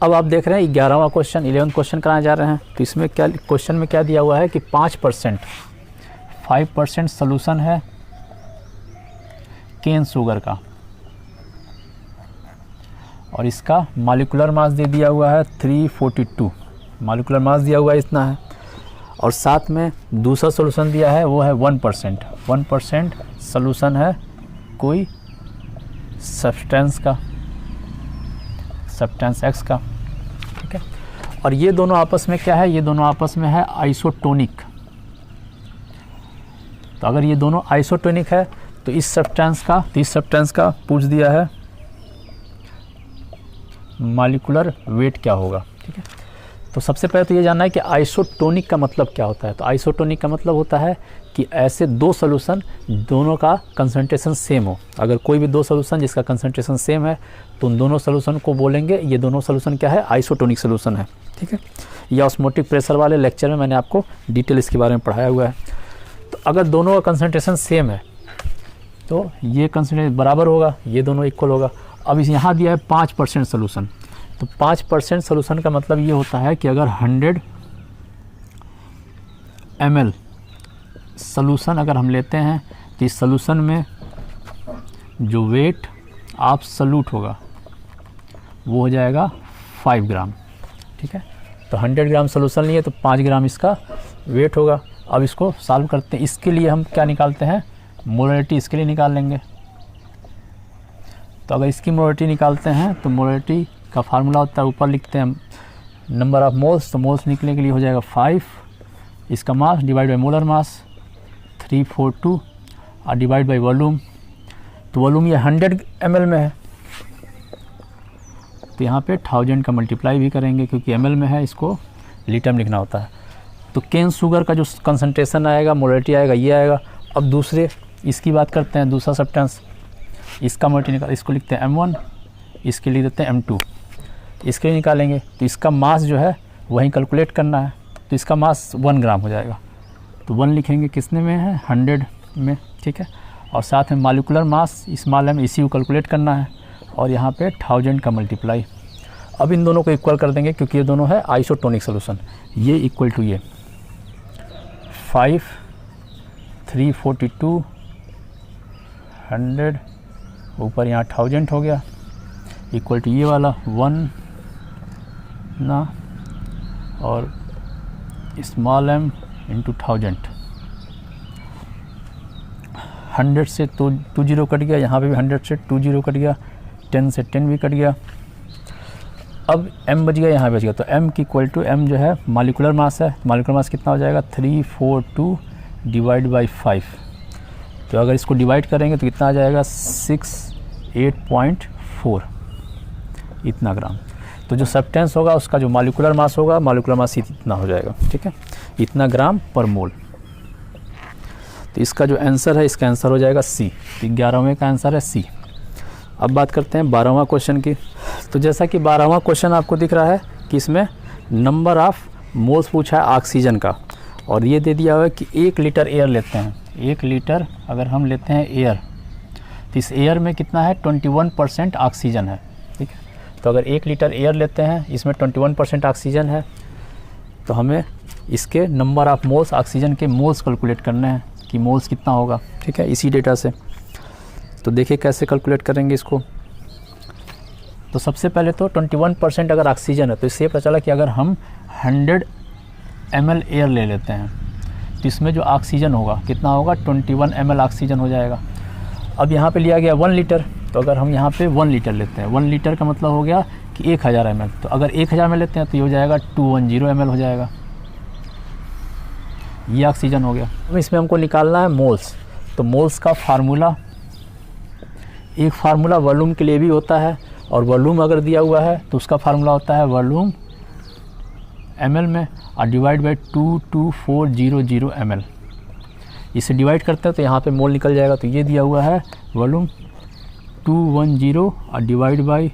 अब आप देख रहे हैं 11वां क्वेश्चन, 11th क्वेश्चन कराए जा रहे हैं। तो इसमें क्या क्वेश्चन में क्या दिया हुआ है कि 5% सोल्यूशन है केन शुगर का, और इसका मॉलिक्यूलर मास दे दिया हुआ है 342, मॉलिक्यूलर मास दिया हुआ है इतना है। और साथ में दूसरा सोल्यूशन दिया है वो है 1% सोल्यूशन है कोई सब्सटेंस का, सब्सटेंस एक्स का, ठीक है। और ये दोनों आपस में क्या है, ये दोनों आपस में है आइसोटोनिक। तो अगर ये दोनों आइसोटोनिक है तो इस सब्सटेंस का पूछ दिया है मॉलिक्यूलर वेट क्या होगा, ठीक है। तो सबसे पहले तो ये जानना है कि आइसोटोनिक का मतलब क्या होता है। तो आइसोटोनिक का मतलब होता है कि ऐसे दो सोल्यूशन दोनों का कंसंट्रेशन सेम हो। अगर कोई भी दो सोल्यूशन जिसका कंसंट्रेशन सेम है तो उन दोनों सोल्यूशन को बोलेंगे ये दोनों सोल्यूशन क्या है, आइसोटोनिक सोल्यूशन है, ठीक है। ये ऑस्मोटिक प्रेशर वाले लेक्चर में मैंने आपको डिटेल इसके बारे में पढ़ाया हुआ है। तो अगर दोनों का कंसंट्रेशन सेम है तो ये कंसंट्रेशन बराबर होगा, ये दोनों इक्वल होगा। अब इस यहाँ दिया है 5% सोल्यूशन। तो 5% सोल्यूशन का मतलब ये होता है कि अगर 100 ml सोल्यूशन अगर हम लेते हैं तो इस सोल्यूशन में जो वेट एब्सोल्यूट होगा वो हो जाएगा 5 ग्राम, ठीक है। तो 100 ग्राम सोल्यूशन लिए तो 5 ग्राम इसका वेट होगा। अब इसको सॉल्व करते हैं। इसके लिए हम क्या निकालते हैं, मोलरिटी इसके लिए निकाल लेंगे। तो अगर इसकी मोलरिटी निकालते हैं तो मोलरिटी का फार्मूला होता है, ऊपर लिखते हैं नंबर ऑफ मोल्स। तो मोल्स निकलने के लिए हो जाएगा 5, इसका mass divide by molar mass 342 और डिवाइड बाई वॉल्यूम। तो वॉल्यूम ये 100 ml में है तो यहाँ पे 1000 का मल्टीप्लाई भी करेंगे क्योंकि ml में है, इसको लीटर में लिखना होता है। तो केन शुगर का जो कंसंट्रेशन आएगा, मोलरिटी आएगा, ये आएगा। अब दूसरे इसकी बात करते हैं, दूसरा सब्सटेंस, इसका मोलरिटी निकाल, इसको लिखते हैं M1, इसके लिए देते हैं M2, इसके लिए निकालेंगे। तो इसका मास जो है वहीं कैलकुलेट करना है। तो इसका मास 1 ग्राम हो जाएगा। तो 1 लिखेंगे किसने में है, 100 में, ठीक है। और साथ में मॉलिक्यूलर मास स्मॉल m, इसी को कैलकुलेट करना है और यहाँ पे 1000 का मल्टीप्लाई। अब इन दोनों को इक्वल कर देंगे क्योंकि ये दोनों है आइसोटोनिक सोल्यूशन। ये इक्वल टू ये 5, 342, 100 ऊपर यहाँ 1000 हो गया, इक्वल टू ये वाला 1 ना और स्मॉल m इंटू 1000। 100 से 2 0 कट गया, यहाँ पे भी 100 से 2 0 कट गया, 10 से 10 भी कट गया। अब m बच गया, यहाँ बच गया। तो m की इक्वल टू m जो है मॉलिक्यूलर मास है। मॉलिक्यूलर मास कितना हो जाएगा, 342 डिवाइड बाई 5। तो अगर इसको डिवाइड करेंगे तो कितना आ जाएगा, 68.4 इतना ग्राम। तो जो सब्सटेंस होगा उसका जो मॉलिक्यूलर मास होगा, मॉलिक्यूलर मास इतना हो जाएगा, ठीक है, इतना ग्राम पर मोल। तो इसका जो आंसर है, इसका आंसर हो जाएगा C। तो 11वें का आंसर है C। अब बात करते हैं 12वां क्वेश्चन की। तो जैसा कि 12वां क्वेश्चन आपको दिख रहा है कि इसमें नंबर ऑफ मोल्स पूछा है ऑक्सीजन का, और ये दे दिया हुआ है कि 1 लीटर एयर लेते हैं। 1 लीटर अगर हम लेते हैं एयर, तो इस एयर में कितना है, 21% ऑक्सीजन है, ठीक है। तो अगर 1 लीटर एयर लेते हैं, इसमें 21% ऑक्सीजन है, तो हमें इसके नंबर ऑफ मोल्स, ऑक्सीजन के मोल्स कैलकुलेट करने हैं कि मोल्स कितना होगा, ठीक है, इसी डेटा से। तो देखिए कैसे कैलकुलेट करेंगे इसको। तो सबसे पहले तो 21% अगर ऑक्सीजन है तो इससे पता चला कि अगर हम 100 ml एयर ले लेते हैं तो इसमें जो ऑक्सीजन होगा कितना होगा, 21 ml ऑक्सीजन हो जाएगा। अब यहाँ पे लिया गया 1 लीटर, तो अगर हम यहाँ पे 1 लीटर लेते हैं, 1 लीटर का मतलब हो गया कि 1000 ml। तो अगर 1000 में लेते हैं तो ये हो जाएगा 210 ml हो जाएगा, ये ऑक्सीजन हो गया। अब इसमें हमको निकालना है मोल्स। तो मोल्स का फार्मूला, एक फार्मूला वॉल्यूम के लिए भी होता है, और वॉल्यूम अगर दिया हुआ है तो उसका फार्मूला होता है वॉल्यूम ml में और डिवाइड बाई 22400 ml। इसे डिवाइड करते हैं तो यहाँ पे मोल निकल जाएगा। तो ये दिया हुआ है वॉल्यूम 210 और डिवाइड बाई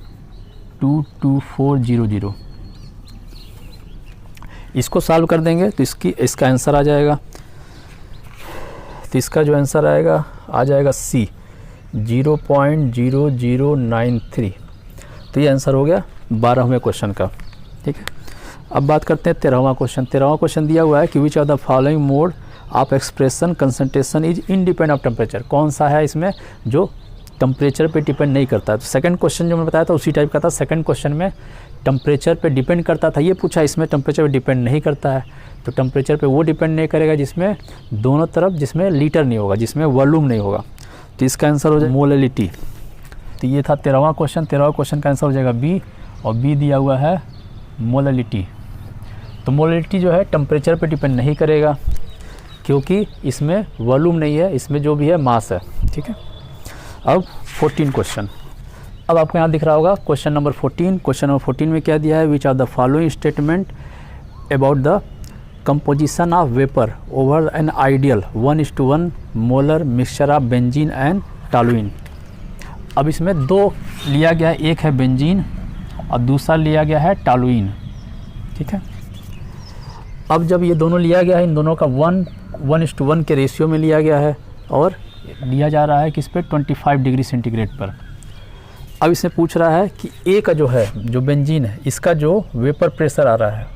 22400। इसको सॉल्व कर देंगे तो इसका आंसर आ जाएगा। तो इसका जो आंसर आएगा आ जाएगा C, 0.0093। तो ये आंसर हो गया 12वें क्वेश्चन का, ठीक है। अब बात करते हैं 13वां क्वेश्चन। 13वां क्वेश्चन दिया हुआ है कि which are the following mode of expression concentration is independent of temperature. कौन सा है इसमें जो टेम्परेचर पे डिपेंड नहीं करता है। तो सेकंड क्वेश्चन जो मैं बताया था उसी टाइप का था। सेकंड क्वेश्चन में टेम्परेचर पे डिपेंड करता था, ये पूछा, इसमें टेम्परेचर पे डिपेंड नहीं करता है। तो टेम्परेचर पे वो डिपेंड नहीं करेगा जिसमें दोनों तरफ, जिसमें लीटर नहीं होगा, जिसमें वॉल्यूम नहीं होगा। तो इसका आंसर हो जाएगा मोलैलिटी। तो ये था 13वां क्वेश्चन। 13वां क्वेश्चन का आंसर हो जाएगा बी, और बी दिया हुआ है मोलैलिटी। तो मोलैलिटी जो है टेम्परेचर पे डिपेंड नहीं करेगा क्योंकि इसमें वॉल्यूम नहीं है, इसमें जो भी है मास है, ठीक है। अब 14 क्वेश्चन, अब आपको यहाँ दिख रहा होगा क्वेश्चन नंबर 14। क्वेश्चन नंबर 14 में क्या दिया है, which are the following statement about the composition of vapour over an ideal 1:1 molar mixture of benzene and toluene. अब इसमें दो लिया गया है, एक है बेंजीन और दूसरा लिया गया है टॉलुइन, ठीक है। अब जब ये दोनों लिया गया है, इन दोनों का 1:1 के रेशियो में लिया गया है और लिया जा रहा है किस पे, 25 डिग्री सेंटीग्रेड पर। अब इसमें पूछ रहा है कि ए का जो है, जो बेंजीन है, इसका जो वेपर प्रेशर आ रहा है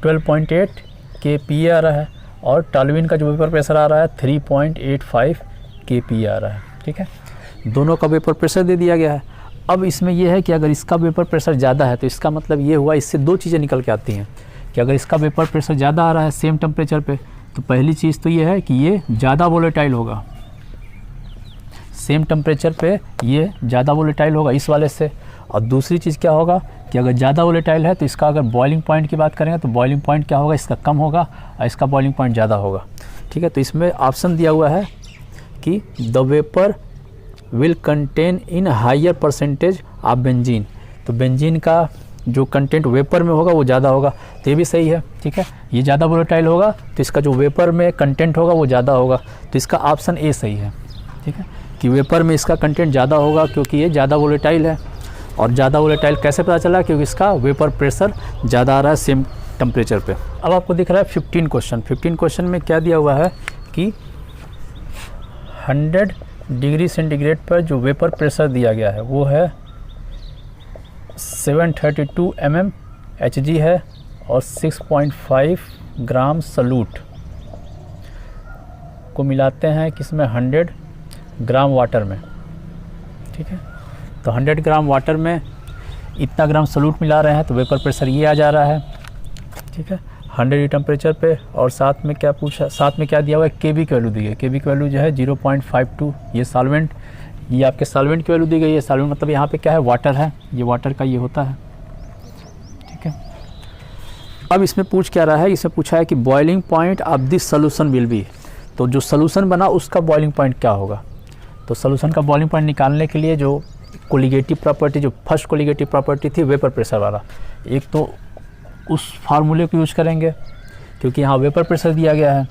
12.8 kPa आ रहा है, और टॉलुइन का जो वेपर प्रेशर आ रहा है 3.85 kPa आ रहा है, ठीक है। दोनों का वेपर प्रेशर दे दिया गया है। अब इसमें यह है कि अगर इसका वेपर प्रेशर ज़्यादा है तो इसका मतलब ये हुआ, इससे दो चीज़ें निकल के आती हैं कि अगर इसका वेपर प्रेशर ज़्यादा आ रहा है सेम टेम्परेचर पे, तो पहली चीज़ तो ये है कि ये ज़्यादा वोलेटाइल होगा, सेम टेम्परेचर पे ये ज़्यादा वोलेटाइल होगा इस वाले से। और दूसरी चीज़ क्या होगा कि अगर ज़्यादा वोलेटाइल है तो इसका अगर बॉइलिंग पॉइंट की बात करेंगे तो बॉइलिंग पॉइंट क्या होगा, इसका कम होगा और इसका बॉइलिंग पॉइंट ज़्यादा होगा, ठीक है। तो इसमें ऑप्शन दिया हुआ है कि the vapour will contain in higher percentage of benzene. तो बेंजीन का जो कंटेंट वेपर में होगा वो ज़्यादा होगा, तो ये भी सही है, ठीक है। ये ज़्यादा वोलेटाइल होगा तो इसका जो वेपर में कंटेंट होगा वो ज़्यादा होगा, तो इसका ऑप्शन ए सही है, ठीक है, कि वेपर में इसका कंटेंट ज़्यादा होगा क्योंकि ये ज़्यादा वोलेटाइल है। और ज़्यादा वोलेटाइल कैसे पता चला, क्योंकि इसका वेपर प्रेशर ज़्यादा आ रहा है सेम टेम्परेचर पे। अब आपको दिख रहा है 15 क्वेश्चन। 15 क्वेश्चन में क्या दिया हुआ है कि 100 डिग्री सेंटीग्रेड पर जो वेपर प्रेशर दिया गया है वो है 732 mm Hg है और 6.5 ग्राम सॉल्यूट को मिलाते हैं किसमें, 100 ग्राम वाटर में, ठीक है। तो 100 ग्राम वाटर में इतना ग्राम सॉल्यूट मिला रहे हैं तो वेपर प्रेशर ये आ जा रहा है, ठीक है, 100 डिग्री टेम्परेचर पे। और साथ में क्या पूछा, साथ में क्या दिया हुआ है, केबी की वैल्यू दी है। केबी की वैल्यू जो है 0.52, ये सॉल्वेंट, ये आपके सॉल्वेंट की वैल्यू दी गई है। सॉल्वेंट मतलब यहाँ पे क्या है, वाटर है, ये वाटर का ये होता है, ठीक है। अब इसमें पूछ क्या रहा है, इसमें पूछा है कि boiling point of this solution will be. तो जो सोल्यूशन बना उसका बॉइलिंग पॉइंट क्या होगा। तो सोल्यूशन का बॉइलिंग पॉइंट निकालने के लिए जो कोलिगेटिव प्रॉपर्टी, जो फर्स्ट कोलिगेटिव प्रॉपर्टी थी वेपर प्रेशर वाला, एक तो उस फार्मूले को यूज करेंगे क्योंकि यहाँ वेपर प्रेशर दिया गया है,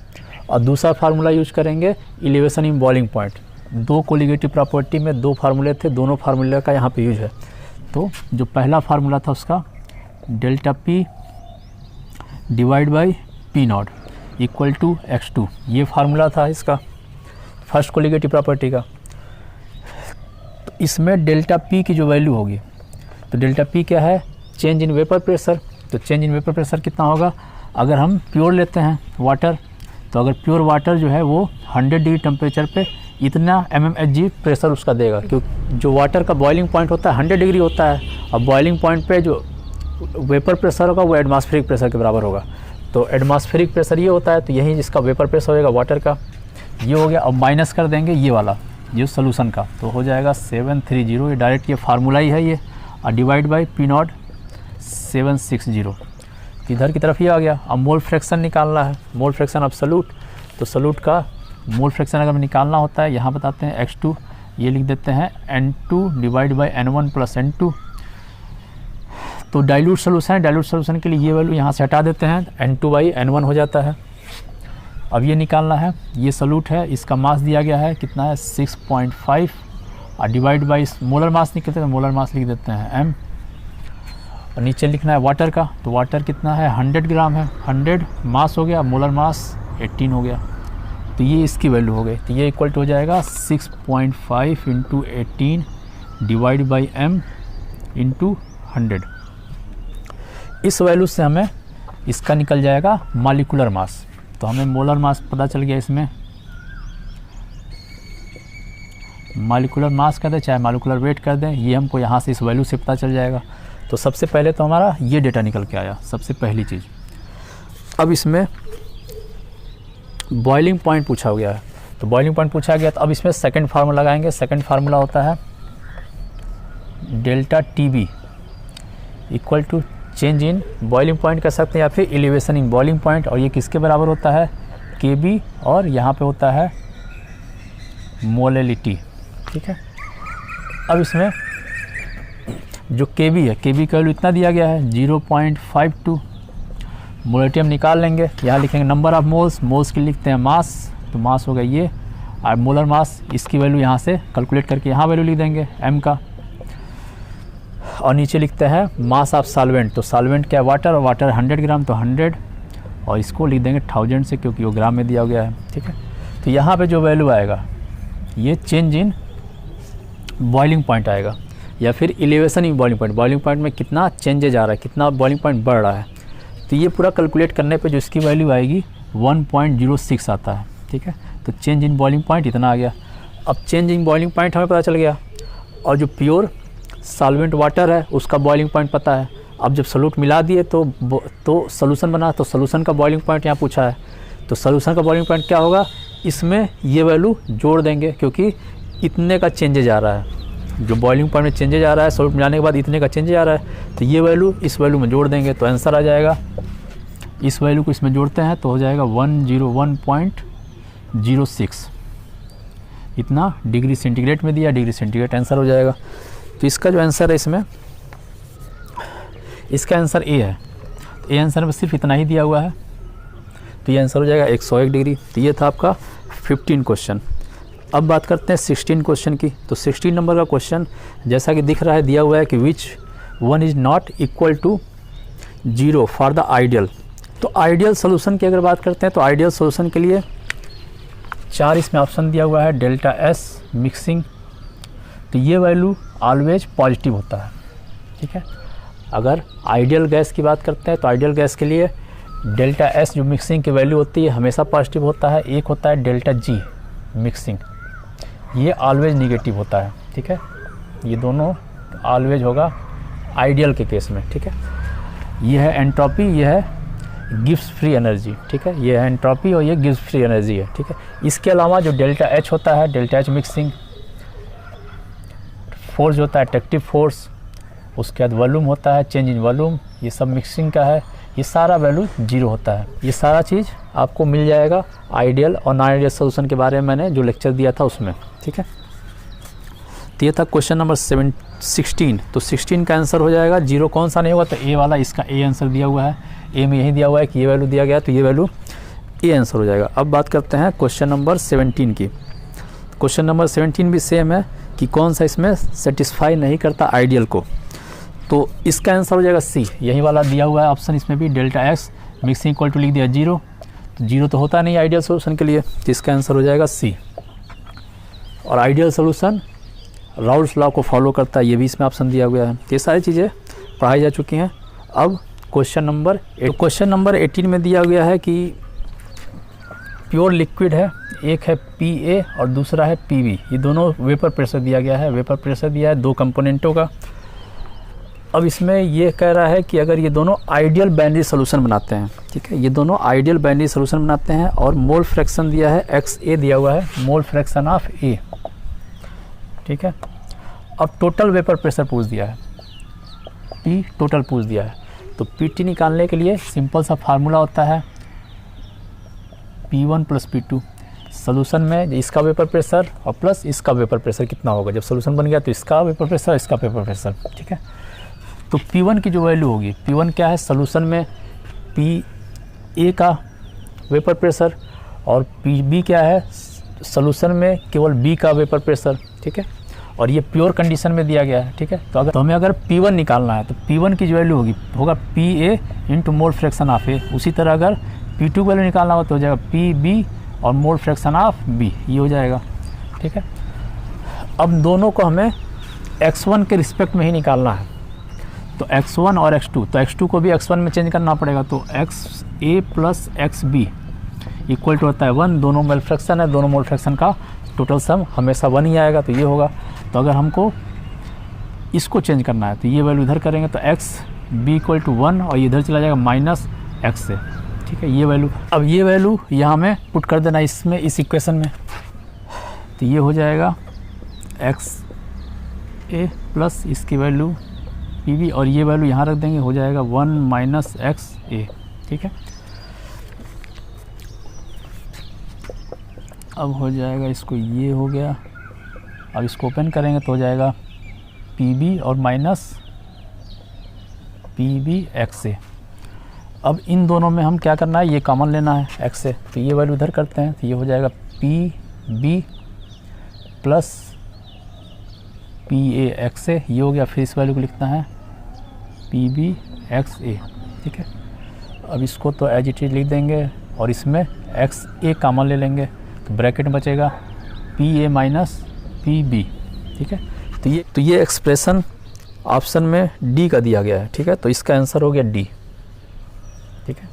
और दूसरा फार्मूला यूज करेंगे एलिवेशन इन बॉइलिंग पॉइंट। दो कोलिगेटिव प्रॉपर्टी में दो फार्मूले थे, दोनों फार्मूले का यहाँ पे यूज है। तो जो पहला फार्मूला था उसका delta P divide by P not equal to x2, ये फार्मूला था इसका फर्स्ट कोलिगेटिव प्रॉपर्टी का। तो इसमें डेल्टा पी की जो वैल्यू होगी, तो डेल्टा पी क्या है, चेंज इन वेपर प्रेशर। तो चेंज इन वेपर प्रेशर कितना होगा, अगर हम प्योर लेते हैं वाटर, तो अगर प्योर वाटर जो है वो 100 डिग्री टेम्परेचर पे इतना mmHg प्रेशर उसका देगा, क्योंकि जो वाटर का बॉइलिंग पॉइंट होता है 100 डिग्री होता है, और बॉइलिंग पॉइंट पे जो वेपर प्रेशर होगा वो एटमॉस्फेरिक प्रेशर के बराबर होगा। तो एटमॉस्फेरिक प्रेशर ये होता है, तो यही जिसका वेपर प्रेशर होगा वाटर का, ये हो गया। अब माइनस कर देंगे ये वाला, ये सोल्यूशन का, तो हो जाएगा 730, ये डायरेक्ट ये फार्मूला ही है ये, और डिवाइड बाई पी नॉट 760, इधर की तरफ ये आ गया। अब मोल फ्रैक्शन निकालना है, मोल फ्रैक्शन ऑफ सॉल्यूट। तो सॉल्यूट का मोल फ्रैक्शन अगर निकालना होता है, यहाँ बताते हैं x2, ये लिख देते हैं N2 divide by N1 plus N2। तो डाइल्यूट सोल्यूशन है, डाइल्यूट सोल्यूशन के लिए ये वैल्यू यहाँ से हटा देते हैं, N2 बाई N1 हो जाता है। अब ये निकालना है, ये सॉल्यूट है, इसका मास दिया गया है कितना है 6.5, और डिवाइड बाई मोलर मास निकलते हैं, मोलर मास लिख देते हैं m, और नीचे लिखना है वाटर का। तो वाटर कितना है 100 ग्राम है, 100 मास हो गया, मोलर मास 18 हो गया, तो ये इसकी वैल्यू हो गई। तो ये इक्वल टू हो जाएगा 6.5 into 18 divide by m, into 100। इस वैल्यू से हमें इसका निकल जाएगा मॉलिक्यूलर मास। तो हमें मोलर मास पता चल गया, इसमें मॉलिक्यूलर मास कर दें चाहे मॉलिक्यूलर वेट कर दें, ये हमको यहाँ से इस वैल्यू से पता चल जाएगा। तो सबसे पहले तो हमारा ये डेटा निकल के आया, सबसे पहली चीज़। अब इसमें बॉइलिंग पॉइंट पूछा गया है, तो बॉइलिंग पॉइंट पूछा गया, तो अब इसमें सेकंड फार्मूला लगाएंगे। सेकंड फार्मूला होता है delta T equal to change in boiling point कर सकते हैं या फिर एलिवेशन इन बॉइलिंग पॉइंट, और ये किसके बराबर होता है, KB, और यहाँ पे होता है मोलेलिटी। ठीक है, अब इसमें जो KB है, KB का वैल्यू इतना दिया गया है 0.52। मोलेलिटी हम निकाल लेंगे, यहाँ लिखेंगे नंबर ऑफ मोल्स, मोल्स की लिखते हैं मास, तो मास होगा ये, और मोलर मास इसकी वैल्यू यहाँ से कैलकुलेट करके यहाँ वैल्यू लिख देंगे m का, और नीचे लिखते हैं मास ऑफ सॉल्वेंट, तो सॉल्वेंट क्या है, वाटर, और वाटर 100 ग्राम, तो 100, और इसको लिख देंगे 1000 से क्योंकि वो ग्राम में दिया गया है। ठीक है, तो यहाँ पे जो वैल्यू आएगा ये चेंज इन बॉइलिंग पॉइंट आएगा, या फिर elevation in boiling point, boiling point में कितना चेंजेज आ रहा है, कितना बॉइलिंग पॉइंट बढ़ रहा है। तो ये पूरा कैलकुलेट करने पे जो इसकी वैल्यू आएगी 1.06 आता है। ठीक है, तो चेंज इन बॉइलिंग पॉइंट इतना आ गया। अब चेंज इन बॉइलिंग पॉइंट हमें पता चल गया, और जो प्योर सॉल्वेंट वाटर है उसका बॉइलिंग पॉइंट पता है। अब जब सॉल्यूट मिला दिए तो सॉल्यूशन बना, तो सॉल्यूशन का बॉइलिंग पॉइंट यहाँ पूछा है, तो सॉल्यूशन का बॉइलिंग पॉइंट क्या होगा, इसमें ये वैल्यू जोड़ देंगे क्योंकि इतने का चेंजेज आ रहा है, जो बॉइलिंग पॉइंट में चेंजेज आ रहा है सॉल्यूट मिलाने के बाद इतने का चेंजेज आ रहा है, तो ये वैल्यू इस वैल्यू में जोड़ देंगे तो आंसर आ जाएगा। इस वैल्यू को इसमें जोड़ते हैं तो हो जाएगा 101.06, इतना डिग्री सेंटीग्रेड में दिया, डिग्री सेंटीग्रेड आंसर हो जाएगा। तो इसका जो आंसर है इसमें, इसका आंसर ए है, ए आंसर में सिर्फ इतना ही दिया हुआ है, तो ये आंसर हो जाएगा 101 डिग्री। तो ये था आपका 15 क्वेश्चन। अब बात करते हैं 16 क्वेश्चन की। तो 16 नंबर का क्वेश्चन जैसा कि दिख रहा है, दिया हुआ है कि which one is not equal to 0 for the ideal. तो आइडियल सोल्यूशन की अगर बात करते हैं तो आइडियल सोल्यूशन के लिए 4 इसमें ऑप्शन दिया हुआ है, डेल्टा S मिक्सिंग, तो ये वैल्यू ऑलवेज पॉजिटिव होता है। ठीक है, अगर आइडियल गैस की बात करते हैं तो आइडियल गैस के लिए डेल्टा S जो मिक्सिंग की वैल्यू होती है हमेशा पॉजिटिव होता है। एक होता है डेल्टा G मिक्सिंग, ये ऑलवेज निगेटिव होता है। ठीक है, ये दोनों ऑलवेज होगा आइडियल के केस में। ठीक है, ये है एंट्रोपी, ये है गिब्स फ्री एनर्जी। ठीक है, ये है एंट्रोपी और ये गिब्स फ्री एनर्जी है। ठीक है, इसके अलावा जो डेल्टा H होता है, डेल्टा H मिक्सिंग, फोर्स होता है अट्रैक्टिव फोर्स, उसके बाद वॉल्यूम होता है चेंज इन वॉल्यूम, ये सब मिक्सिंग का है, ये सारा वैल्यू 0 होता है। ये सारा चीज़ आपको मिल जाएगा आइडियल और नॉन आइडियल सोल्यूशन के बारे में मैंने जो लेक्चर दिया था उसमें। ठीक है, तो ये था क्वेश्चन नंबर 16। तो 16 का आंसर हो जाएगा 0, कौन सा नहीं होगा, तो ए वाला, इसका ए आंसर दिया हुआ है, ए में यही दिया हुआ है कि ये वैल्यू दिया गया, तो ये वैल्यू ए आंसर हो जाएगा। अब बात करते हैं क्वेश्चन नंबर 17 की। क्वेश्चन नंबर 17 भी सेम है कि कौन सा इसमें सेटिस्फाई नहीं करता आइडियल को, तो इसका आंसर हो जाएगा सी, यही वाला दिया हुआ है ऑप्शन इसमें भी, delta X mixing equal to लिख दिया 0, तो 0 तो होता नहीं आइडियल सोल्यूशन के लिए, तो इसका आंसर हो जाएगा सी। और आइडियल सोल्यूशन राउल्स लॉ को फॉलो करता है, ये भी इसमें ऑप्शन दिया हुआ है। ये सारी चीज़ें पढ़ाई जा चुकी हैं। अब क्वेश्चन नंबर 18 में दिया गया है कि प्योर लिक्विड है, एक है PA और दूसरा है PB, ये दोनों वेपर प्रेशर दिया गया है, वेपर प्रेशर दिया है 2 कंपोनेंटों का। अब इसमें ये कह रहा है कि अगर ये दोनों आइडियल बाइनरी सोल्यूशन बनाते हैं, ठीक है, ये दोनों आइडियल बाइनरी सोल्यूशन बनाते हैं और मोल फ्रैक्शन दिया है XA दिया हुआ है, मोल फ्रैक्शन ऑफ A। ठीक है, अब टोटल वेपर प्रेशर पूछ दिया है, P टोटल पूछ दिया है, तो PT निकालने के लिए सिंपल सा फार्मूला होता है P1 + P2। सोल्यूशन में इसका वेपर प्रेशर और प्लस इसका वेपर प्रेशर कितना होगा, जब सोल्यूशन बन गया तो इसका वेपर प्रेशर, इसका वेपर प्रेशर। ठीक है, तो P1 की जो वैल्यू होगी, P1 क्या है, सोल्यूशन में PA का वेपर प्रेशर और PB क्या है, सोल्यूशन में केवल B का वेपर प्रेशर। ठीक है, और ये प्योर कंडीशन में दिया गया है। ठीक है, तो हमें अगर P1 निकालना है तो P1 की जो वैल्यू होगा PA into mole fraction of A। उसी तरह अगर P2 की वैल्यू निकालना हो तो हो जाएगा PB और मोल फ्रैक्शन ऑफ B, ये हो जाएगा। ठीक है, अब दोनों को हमें x1 के रिस्पेक्ट में ही निकालना है, तो x1 और x2, तो x2 को भी x1 में चेंज करना पड़ेगा, तो xa plus xb equal to होता है 1, दोनों मोल फ्रैक्शन है, दोनों मोल फ्रैक्शन का टोटल सम हमेशा 1 ही आएगा, तो ये होगा। तो अगर हमको इसको चेंज करना है तो ये वैल्यू इधर करेंगे, तो xb इक्वल टू 1 और ये इधर चला जाएगा माइनस x से, ठीक है, ये वैल्यू। अब ये वैल्यू यहाँ में पुट कर देना इसमें, इस इक्वेशन में, तो ये हो जाएगा xa प्लस इसकी वैल्यू pb और ये वैल्यू यहाँ रख देंगे, हो जाएगा 1 माइनस xa, ठीक है। अब हो जाएगा इसको, ये हो गया। अब इसको ओपन करेंगे तो हो जाएगा pb और माइनस pb xa। अब इन दोनों में हम क्या करना है, ये कॉमन लेना है x से, तो ये वैल्यू इधर करते हैं, तो ये हो जाएगा pb प्लस pa xa, ये हो गया। फिर इस वैल्यू को लिखना है pb xa, ठीक है। अब इसको तो एज इट इज लिख देंगे और इसमें xa कॉमन ले लेंगे, तो ब्रैकेट में बचेगा pa माइनस pb, ठीक है। तो ये एक्सप्रेशन ऑप्शन में डी का दिया गया है, ठीक है, तो इसका आंसर हो गया डी, ठीक है।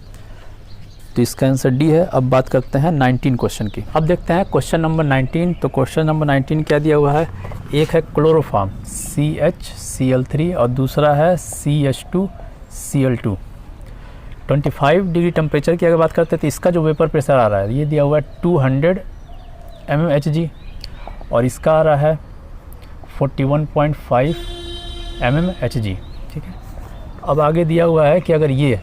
तो इसका आंसर डी है। अब बात करते हैं 19 क्वेश्चन की। अब देखते हैं क्वेश्चन नंबर 19। तो क्वेश्चन नंबर 19 क्या दिया हुआ है, एक है क्लोरोफॉर्म CHCl3 और दूसरा है CH2Cl2। 25 डिग्री टेम्परेचर की अगर बात करते हैं तो इसका जो वेपर प्रेशर आ रहा है ये दिया हुआ है 200 mmHg और इसका आ रहा है 41.5 mmHg, ठीक है। अब आगे दिया हुआ है कि अगर ये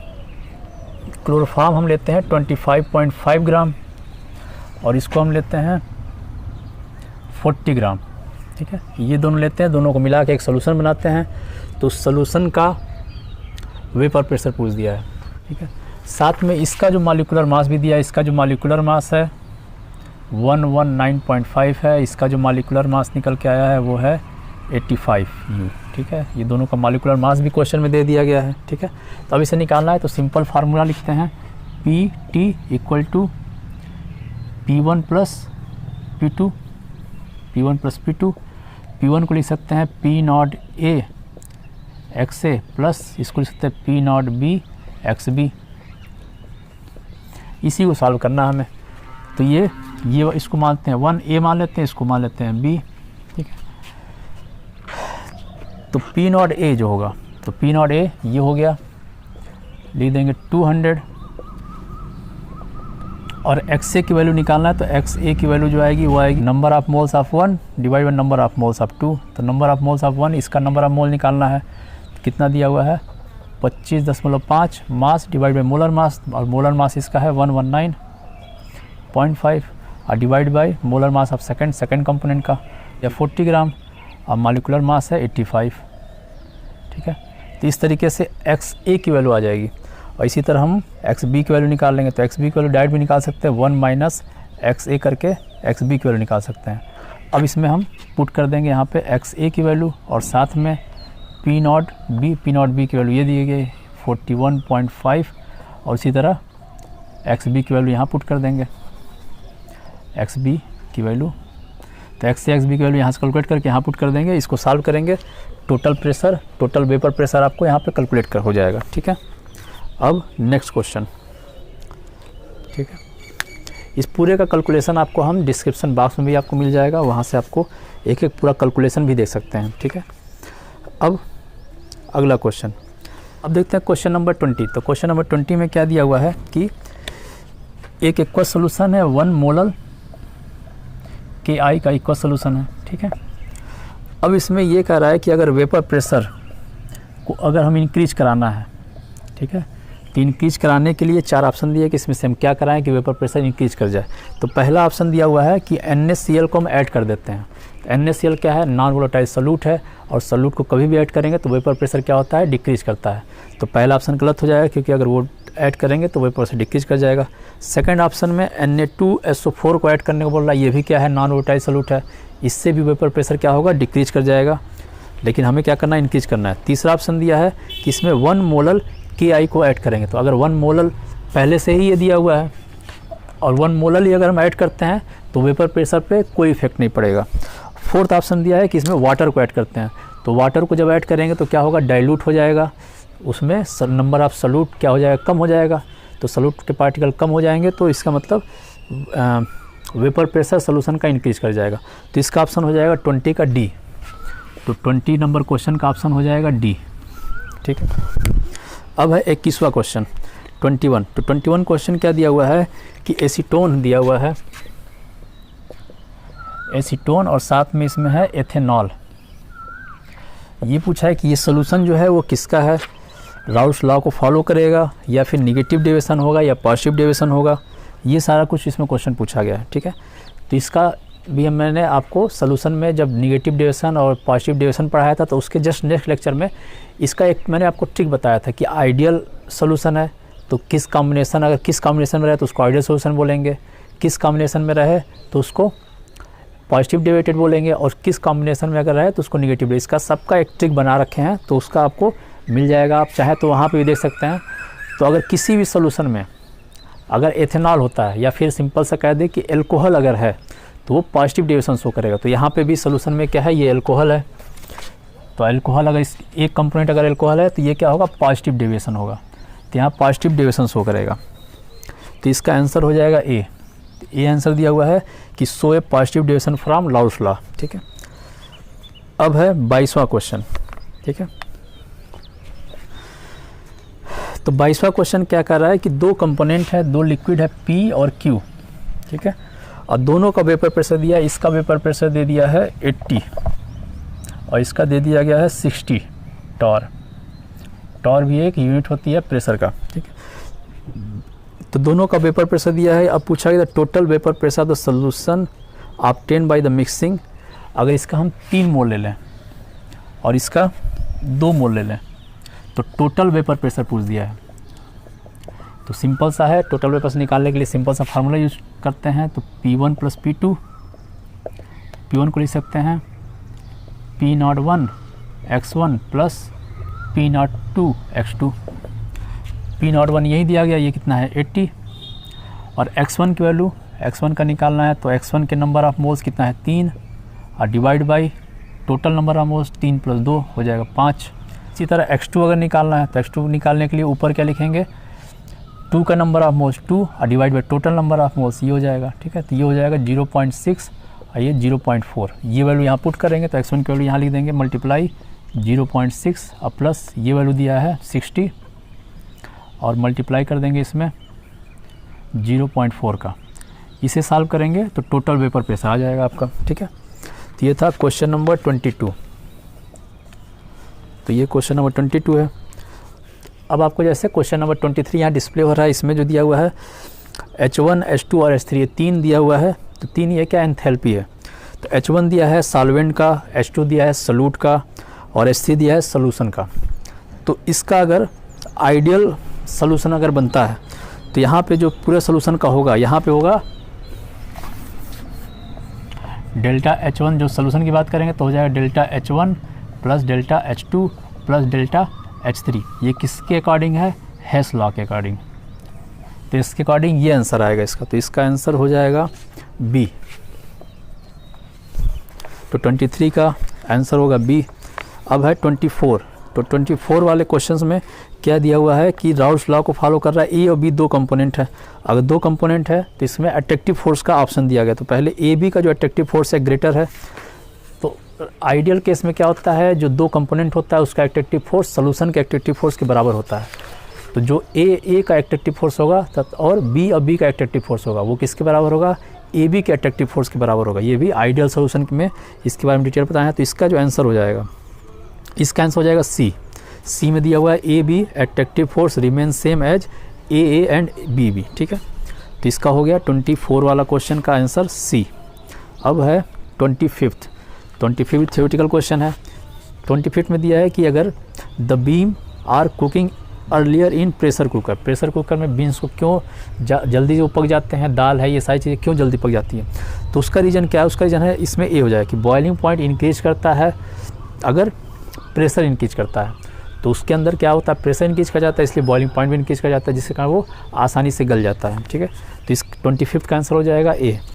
क्लोरोफॉर्म हम लेते हैं 25.5 ग्राम और इसको हम लेते हैं 40 ग्राम, ठीक है, ये दोनों लेते हैं, दोनों को मिला के एक सोल्यूशन बनाते हैं, तो सोल्यूशन का वेपर प्रेशर पूछ दिया है, ठीक है। साथ में इसका जो मॉलिक्यूलर मास भी दिया है, इसका जो मॉलिक्यूलर मास है 119.5 है, इसका जो मॉलिक्यूलर मास निकल के आया है वो है 85 U, ठीक है। ये दोनों का मॉलिक्यूलर मास भी क्वेश्चन में दे दिया गया है, ठीक है। तो अब इसे निकालना है तो सिंपल फार्मूला लिखते हैं PT equal to P1 plus P2, P1 plus P2, P1 को लिख सकते हैं P not A XA plus इसको लिख सकते हैं P नॉट B XB। इसी को सॉल्व करना हमें, तो ये इसको मानते हैं 1A मान लेते हैं, इसको मान लेते हैं B, ठीक है। तो P नॉट A जो होगा, तो P नॉट A ये हो गया, लिख देंगे 200 और XA की वैल्यू निकालना है, तो XA की वैल्यू जो आएगी वो आएगी number of moles of 1 divide by number of moles of 2। तो नंबर ऑफ मोल्स ऑफ 1 इसका नंबर ऑफ मोल निकालना है, तो कितना दिया हुआ है 25.5 mass divide by molar mass, और मोलर मास इसका है 119.5 और divide by molar mass of second component का या 40 ग्राम और मॉलिक्यूलर मास है 85, ठीक है। तो इस तरीके से XA की वैल्यू आ जाएगी और इसी तरह हम XB की वैल्यू निकाल लेंगे, तो XB की वैल्यू डायरेक्ट भी निकाल सकते हैं, 1 माइनस XA करके XB की वैल्यू निकाल सकते हैं। अब इसमें हम पुट कर देंगे यहाँ पे XA की वैल्यू और साथ में P नॉट B की वैल्यू ये दी गई 41.5 और इसी तरह XB की वैल्यू यहाँ पुट कर देंगे, XB की वैल्यू, तो XB की वैल्यू यहाँ से कैलकुलेट करके यहाँ पुट कर देंगे, इसको सॉल्व करेंगे, टोटल वेपर प्रेशर आपको यहाँ पे कैलकुलेट कर हो जाएगा, ठीक है। अब नेक्स्ट क्वेश्चन, ठीक है। इस पूरे का कैलकुलेशन आपको हम डिस्क्रिप्शन बॉक्स में भी आपको मिल जाएगा, वहाँ से आपको एक एक पूरा कैलकुलेशन भी देख सकते हैं, ठीक है। अब अगला क्वेश्चन, अब देखते हैं क्वेश्चन नंबर 20। तो क्वेश्चन नंबर 20 में क्या दिया हुआ है कि एक एक्वस सोल्यूशन है 1 मोलर KI का इक्वस सोल्यूशन है, ठीक है। अब इसमें ये कह रहा है कि अगर वेपर प्रेशर को अगर हम इंक्रीज कराना है, ठीक है, तो इंक्रीज कराने के लिए 4 ऑप्शन दिए कि इसमें से हम क्या कराएं कि वेपर प्रेशर इंक्रीज कर जाए। तो पहला ऑप्शन दिया हुआ है कि NaCl को हम ऐड कर देते हैं। NaCl क्या है, नॉन वोलेटाइल सॉल्यूट है और सॉल्यूट को कभी भी ऐड करेंगे तो वेपर प्रेशर क्या होता है, डिक्रीज करता है। तो पहला ऑप्शन गलत हो जाएगा क्योंकि अगर वो ऐड करेंगे तो वेपर प्रेशर डिक्रीज कर जाएगा। सेकंड ऑप्शन में Na2SO4 को ऐड करने को बोल रहा है, ये भी क्या है, नॉन वोलेटाइल सॉल्यूट है, इससे भी वेपर प्रेशर क्या होगा, डिक्रीज कर जाएगा, लेकिन हमें क्या करना है, इंक्रीज करना है। तीसरा ऑप्शन दिया है कि इसमें 1 मोलर KI को ऐड करेंगे, तो अगर 1 मोलर पहले से ही ये दिया हुआ है और 1 मोलर ही अगर हम ऐड करते हैं तो वेपर प्रेशर पे कोई इफेक्ट नहीं पड़ेगा। फोर्थ ऑप्शन दिया है कि इसमें वाटर को ऐड करते हैं, तो वाटर को जब ऐड करेंगे तो क्या होगा, डाइल्यूट हो जाएगा, उसमें नंबर ऑफ सॉल्यूट क्या हो जाएगा, कम हो जाएगा। तो सॉल्यूट के पार्टिकल कम हो जाएंगे तो इसका मतलब वेपर प्रेशर सॉल्यूशन का इंक्रीज कर जाएगा। तो इसका ऑप्शन हो जाएगा 20 का डी। तो 20 नंबर क्वेश्चन का ऑप्शन हो जाएगा डी। ठीक है, अब है 21वां क्वेश्चन 21। तो 21 क्वेश्चन क्या दिया हुआ है कि एसीटोन दिया हुआ है, एसीटोन और साथ में इसमें है एथेनॉल। ये पूछा है कि ये सोल्यूशन जो है वो किसका है, राउल्स लॉ को फॉलो करेगा या फिर निगेटिव डेविएशन होगा या पॉजिटिव डेविएशन होगा, ये सारा कुछ इसमें क्वेश्चन पूछा गया है। ठीक है, तो इसका भी मैंने आपको सोल्यूशन में जब निगेटिव डेविएशन और पॉजिटिव डेविएशन पढ़ाया था तो उसके जस्ट नेक्स्ट लेक्चर में इसका एक मैंने आपको ट्रिक बताया था कि आइडियल सोल्यूशन है तो किस कॉम्बिनेशन, अगर किस कॉम्बिनेशन में रहे तो उसको आइडियल सोल्यूशन बोलेंगे, किस कॉम्बिनेशन में रहे तो उसको पॉजिटिव डेविएटेड बोलेंगे, और किस कॉम्बिनेशन में अगर रहे तो उसको निगेटिव। इसका सबका एक ट्रिक बना रखे हैं तो उसका आपको मिल जाएगा, आप चाहे तो वहाँ पे भी देख सकते हैं। तो अगर किसी भी सोल्यूशन में अगर एथेनॉल होता है या फिर सिंपल सा कह दे कि एल्कोहल अगर है तो वो पॉजिटिव डेविएशन शो करेगा। तो यहाँ पे भी सोल्यूशन में क्या है, ये एल्कोहल है, तो एल्कोहल अगर इस एक कंपोनेंट अगर एल्कोहल है तो ये क्या होगा, पॉजिटिव डेविएशन होगा, तो यहाँ पॉजिटिव डेविएशन शो करेगा। तो इसका आंसर हो जाएगा ए। ये आंसर दिया हुआ है कि show A positive deviation from Raoult's law. ठीक है, अब है 22वां क्वेश्चन। ठीक है, तो 22वां क्वेश्चन क्या कर रहा है कि दो कंपोनेंट है, दो लिक्विड है P और Q। ठीक है, और दोनों का वेपर प्रेशर दिया, इसका वेपर प्रेशर दे दिया है 80 और इसका दे दिया गया है 60 टॉर। टॉर भी एक यूनिट होती है प्रेशर का। ठीक है, तो दोनों का वेपर प्रेशर दिया है। अब पूछा गया total vapour pressure the solution obtain by the mixing. अगर इसका हम 3 मोल ले लें और इसका 2 मोल ले लें तो टोटल वेपर प्रेशर पूछ दिया है। तो सिंपल सा है, टोटल वेपर प्रेशर निकालने के लिए सिंपल सा फार्मूला यूज करते हैं। तो P1 + P2, P1 को लिख सकते हैं P01 x1 + P02 x2। P01 यही दिया गया, ये कितना है 80, और x1 की वैल्यू x1 का निकालना है तो x1 के नंबर ऑफ मोल्स कितना है 3 और divide by total number of moles 3 + 2 हो जाएगा 5। इसी तरह x2 अगर निकालना है तो x2 निकालने के लिए ऊपर क्या लिखेंगे, 2 का नंबर ऑफ मोल्स 2 और divide by total number of moles, ये हो जाएगा। ठीक है, तो ये हो जाएगा 0.6 और ये 0.4। ये वैल्यू यहाँ पुट करेंगे तो x1 की वैल्यू यहाँ लिख देंगे मल्टीप्लाई 0.6 और प्लस ये वैल्यू दिया है 60 और मल्टीप्लाई कर देंगे इसमें 0.4 का। इसे सॉल्व करेंगे तो टोटल वेपर प्रेशर आ जाएगा आपका। ठीक है, तो ये था क्वेश्चन नंबर 22। तो ये क्वेश्चन नंबर 22 है। अब आपको जैसे क्वेश्चन नंबर 23 यहाँ डिस्प्ले हो रहा है, इसमें जो दिया हुआ है H1, H2 और H3 ये 3 दिया हुआ है। तो 3 ये क्या एंथैल्पी है। तो H1 दिया है सॉल्वेंट का, H2 दिया है सॉल्यूट का और H3 दिया है सॉल्यूशन का। तो इसका अगर आइडियल सॉल्यूशन अगर बनता है तो यहाँ पे जो पूरे सॉल्यूशन का होगा, यहाँ पे होगा डेल्टा H1, जो सॉल्यूशन की बात करेंगे तो हो जाएगा delta H1 + delta H2 + delta H3। ये किसके अकॉर्डिंग है, हेस लॉ के अकॉर्डिंग। तो इसके अकॉर्डिंग ये आंसर आएगा इसका। तो इसका आंसर हो जाएगा बी। तो 23 का आंसर होगा बी। अब है 24। तो 24 वाले क्वेश्चंस में क्या दिया हुआ है कि राउल्स लॉ को फॉलो कर रहा है। ए और बी 2 कंपोनेंट है। अगर 2 कंपोनेंट है तो इसमें अट्रैक्टिव फोर्स का ऑप्शन दिया गया। तो पहले ए बी का जो अट्रैक्टिव फोर्स है ग्रेटर है। तो आइडियल केस में क्या होता है, जो 2 कंपोनेंट होता है उसका अट्रैक्टिव फोर्स सॉल्यूशन के अट्रैक्टिव फोर्स के बराबर होता है। तो जो ए का अट्रैक्टिव फोर्स होगा और बी का अट्रैक्टिव फोर्स होगा, वो किसके बराबर होगा, ए बी के अट्रैक्टिव फोर्स के बराबर होगा। ये भी आइडियल सॉल्यूशन में इसके बारे में डिटेल बताया है। तो इसका जो आंसर हो जाएगा, इसका आंसर हो जाएगा सी में दिया हुआ है A B attractive force remain same as A and B. ठीक है, तो इसका हो गया 24 वाला क्वेश्चन का आंसर सी। अब है 25th थ्योरेटिकल क्वेश्चन है। 25th में दिया है कि अगर the beans are cooking earlier in pressure cooker में बीन्स को क्यों जल्दी जो पक जाते हैं, दाल है ये सारी चीज़ें क्यों जल्दी पक जाती है। तो उसका रीज़न क्या है, उसका रीज़न है इसमें ए हो जाए कि बॉइलिंग पॉइंट इंक्रीज करता है अगर प्रेशर इंक्रीज करता है। तो उसके अंदर क्या होता है, प्रेशर इंक्रीज कर जाता है, इसलिए बॉइलिंग पॉइंट भी इंक्रीज कर जाता है, जिसके कारण वो आसानी से गल जाता है। ठीक है, तो इस 25th का आंसर हो जाएगा ए।